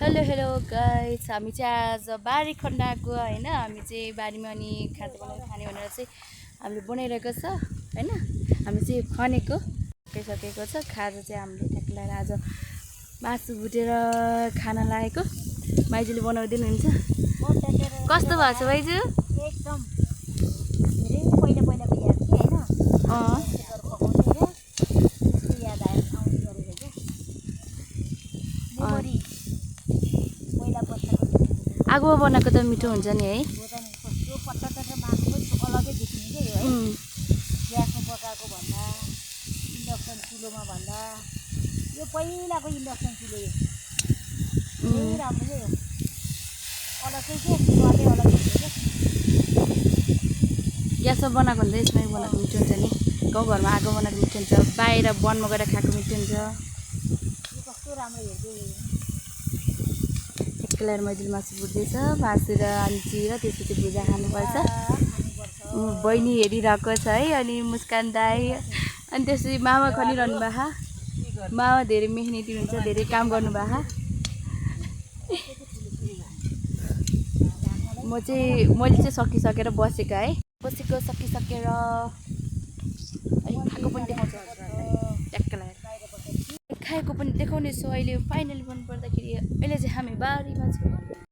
Hello hello guys, हामी चाहिँ आज बारी खन्डाको होइन, हामी चाहिँ बारीमा अनि खाजा बनाएर खाने भनेर चाहिँ हामीले बनाइरहेको छ होइन। हामी चाहिँ खनेको सकेको छ खाजा चाहिँ हामीले ठ्याक्क लगाएर आज मासु भुटेर खाना लागेको। माइजूले बनाइदिनु हुन्छ। कस्तो भएको छ माइजू? एकदम धेरै पहिला पहिलाको याद के हैन याद आउने गरेको के मेमोरी पहिला बस्दाको आगोमा बनाएको त मिठो हुन्छ नि है। कस्तो पट्टा मासु पनि अलग्गै देखिने के यो है। ग्यासमा पकाएको भन्दा इन्डक्सन चुलोमा भन्दा यो पहिलाको इन्डक्सन चुलो यो धेरै राम्रो के यो अलग्गै के स्वादै अलग्गै हुन्छ के। ग्यासमा बनाएको भन्दा यसमा बनाएको मिठो हुन्छ नि। गाउँघरमा आगो बनाएको मिठो हुन्छ, बाहिर वनमा गएर खाएको मिठो हुन्छ। यो कस्तो राम्रो हेर्दै एकलाएर मैदुले मासु भुट्दैछ, मासु र आन्ची र त्यसपछि भुजा खानुपर्छ। बहिनी हेरिरहेको छ है। अनि मुस्कान दाई अनि त्यसपछि मामा खनिरहनु भएको। मामा धेरै मेहनती हुन्छ, धेरै काम गर्नुभएको। मैले चाहिँ सकिसकेर बसेको है। सकिसकेर अनि खाएको पनि देखाउँछु ट्याक्क लगाएर। खाएको पनि देखाउने छु अहिले। फाइनली भन्नुपर्दाखेरि अहिले चाहिँ हामी बारीमा छौँ।